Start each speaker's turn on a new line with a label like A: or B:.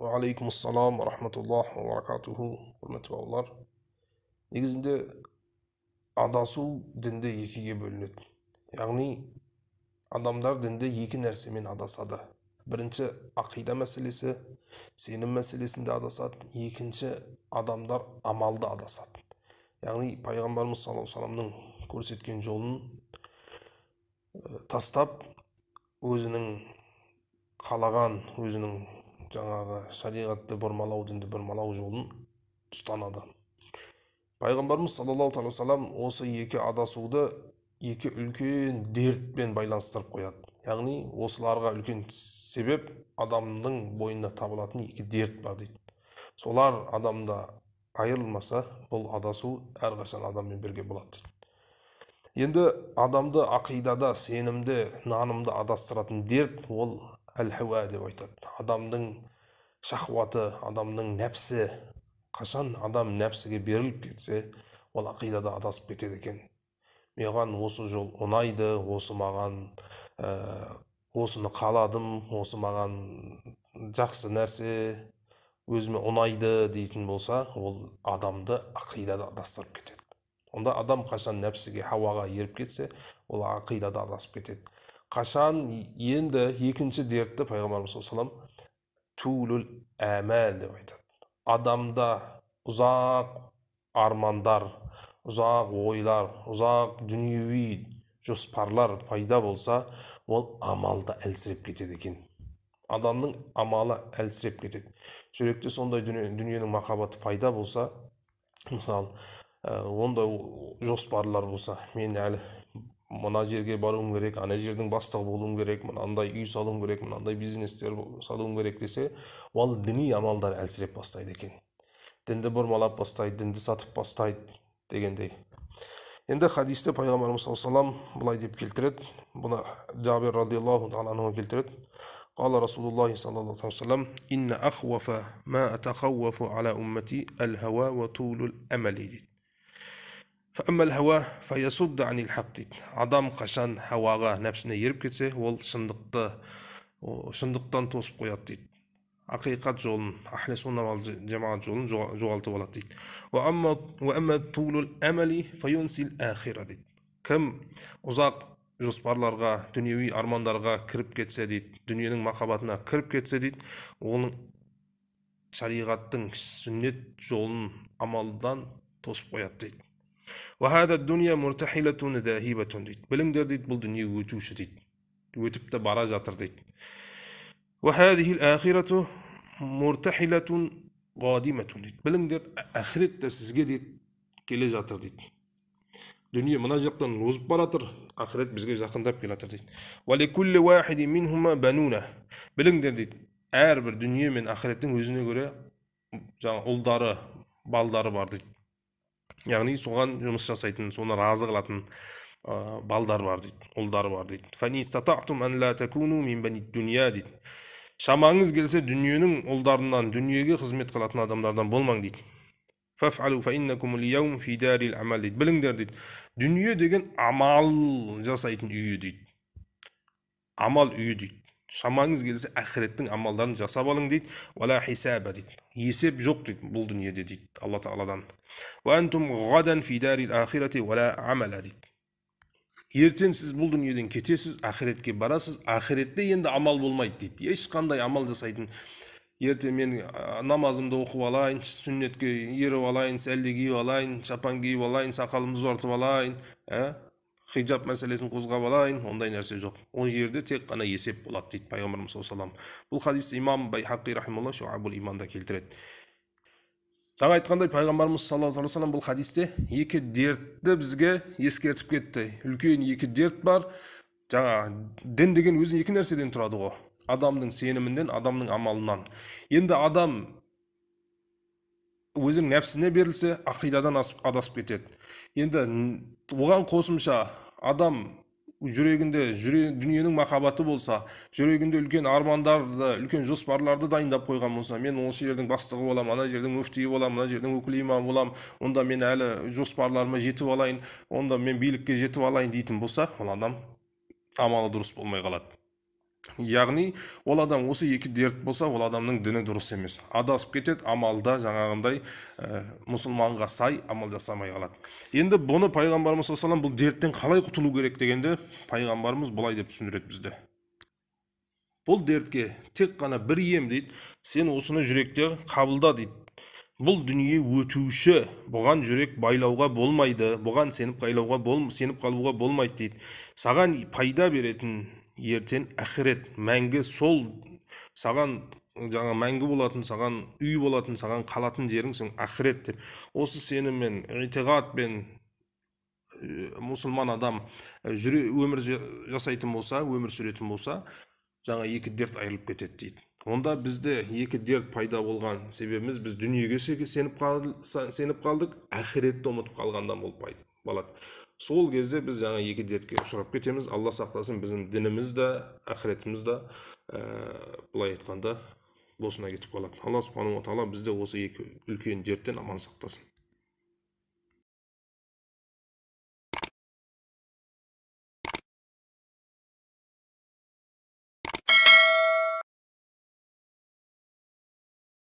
A: Алейкумассалам ва рахматуллах ва баракатуху. Құрметті бауырлар, негізінде адасу дінде екіге бөлінеді. Яғни адамдар дінде екі нәрсемен адасады. Бірінші ақида мәселесі, сенім мәселесінде адасады. Екінші адамдар амалда адасады. Яғни пайғамбарымыз саллаллаху алейхи вассаламның көрсеткен жолын тастап, өзінің қалаған, өзінің жаңағы шариғатты бұрмалау, дінді бұрмалау жолын ұстанады. Пайғамбарымыз саллаллаху алейхи вассалам осы екі адасуды екі үлкен дертпен байланыстырып қояды. Яғни осыларға үлкен себеп адамның бойында табылатын екі дерт бар дейді. Солар адамда айырылмаса, бұл адасу әрқашан адаммен бірге болады дейді. Енді адамды ақидада, сенімді, нанымды адастыратын дерт ол әл-хауа деп айтады. Адамның шахваты, адамның нәпсі, қашан адам нәпсіге беріліп кетсе, ол ақидада адасып кетеді екен. Маған осы жол ұнайды, осы маған осыны қаладым, осы маған жақсы нәрсе, өзіме ұнайды дейтін болса, ол адамды ақидада адастырып кетеді. Онда адам қашан нәпсіге, хауаға еріп кетсе, ол ақидада адасып кетеді. Қашан енді екінші дертті пайғамбарымыз саллаллаху алейхи вассалам тулул әмәл деп айтады. Адамда ұзақ армандар, ұзақ ойлар, ұзақ дүниеви жоспарлар пайда болса, ол амалда әлсіреп кетеді екен. Адамның амалы әлсіреп кетеді. Жүректе сондай дүниенің махаббаты пайда болса, мысалы, ондай жоспарлар болса, мен әлі мына жерге баруым керек, ана жердің бастығы болуым керек, мынандай үй салуым керек, мынандай бизнестер салуым керек десе, ол діни амалдар әлсіреп бастайды екен. Дінді бұрмалап бастайды, дінді сатып бастайды дегендей. Енді хадисте пайғамбарымыз саллаллаху алейхи вассалам былай деп келтіреді, бұны Жабир радиаллаху анху келтіреді. Қала Расулуллахи саллаллаху алейхи вассалам: "Инна ахвафа ма атахаввафу аля уммати ал-хава ва тулул амали." дейді. Адам қашан хауаға, нәпсіне еріп кетсе, ол шындықтан тосып қояды дейді. Ақиқат жолын, ахле сунна вал жамаат жолын жоғалтып алады дейді. Кім ұзақ жоспарларға, дүниеви армандарға кіріп кетсе дейді, дүниенің махаббатына кіріп кетсе дейді, оның шариғаттың, сүннет жолын амалдан тосып қояды дейді. Біліңдер дейді, бұл дүние өтуші дейді, өтіп те бара жатыр дейді. Біліңдер, ақирет те сізге дейді келе жатыр дейді. Дүние мына жақтан озып баратыр, ақирет бізге жақындап келе жатыр дейді. Біліңдер дейді, әрбір дүние мен ақиреттің өзіне көре ұлдары, балдары бар дейді. Яғни соған жұмыс жасайтын, соны разы қылатын балдар бар дейді, ұлдары бар дейді. Шамаңыз келсе, дүниенің ұлдарынан, дүниеге қызмет қылатын адамдардан болмаң дейді. Біліңдер дейді, дүние деген амал жасайтын үйі дейді. Амал үйі дейді. Шамаңыз келсе, ақиреттің амалдарын жасап алың дейді. Есеп жоқ дейді бұл дүниеде дейді Алла Тағаладан. Ертең сіз бұл дүниеден кетесіз, ақиретке барасыз, ақиретте енді амал болмайды дейді. Ешқандай амал жасайтын. Ертең мен намазымды оқып алайын, сүннетке еріп алайын, сәлде киіп алайын, шапан киіп алайын, сақалымды ұзартып алайын, хиджаб мәселесін қозғап алайын, ондай нәрсе жоқ. Ол жерде тек қана есеп болады дейді пайғамбарымыз саллаллаху алейхи вассалам. Бұл хадис имам Байхақи рахимахуллах Шуабул иманда келтіреді. Жаңа айтқандай пайғамбарымыз саллаллаху алейхи вассалам бұл хадисте екі дертті бізге ескертіп кетті. Үлкен екі дерт бар. Жаңа дін деген өзі екі нәрседен тұрады ғой. Адамның сенімінен, адамның амалынан. Енді адам өзінің нәпсіне берілсе, ақидадан адасып кетеді. Енді оған қосымша адам жүрегінде дүниенің махаббаты болса, жүрегінде үлкен армандарды, үлкен жоспарларды дайындап қойған болса, мен осы жердің бастығы болам, ана жердің мүфтиі болам, ана жердің өкіл имам болам, онда мен әлі жоспарларыма жетіп алайын, онда мен билікке жетіп алайын дейтін болса, ол адам амалы дұрыс болмай қалады. Яғни ол адам осы екі дерт болса, ол адамның діні дұрыс емес. Адасып кетеді, амалда жаңағындай мұсылманға сай амал жасамай қалады. Енді бұны пайғамбарымыз саллаллаху алейхи вассалам бұл дерттен қалай құтылу керек дегенде, пайғамбарымыз былай деп түсіндіреді бізді. Бұл дертке тек қана бір ем дейді, сен осыны жүректе қабылда дейді. Бұл дүние өтуші, бұған жүрек байлауға болмайды, бұған сеніп қалуға болмайды дейді. Саған пайда беретін ертең ақирет, мәңгі сол, саған жаңа мәңгі болатын, саған үй болатын, саған қалатын жерің сен ақирет деп. Осы сеніммен, итиғатпен мұсылман адам өмір жасайтын болса, өмір сүретін болса, жаңа екі дерт айырылып кетеді дейді. Онда бізде екі дерт пайда болған себебіміз, біз дүниеге сеніп қалдық, ақиретті ұмытып қалғандан болып болады. Сол кезде біз жаңа екі дертке ұшырап кетеміз. Алла сақтасын, біздің дініміз де, ақиретіміз де былай айтқанда босына кетіп қалады. Алла субхану ва тағала бізді осы екі үлкен дерттен аман сақтасын.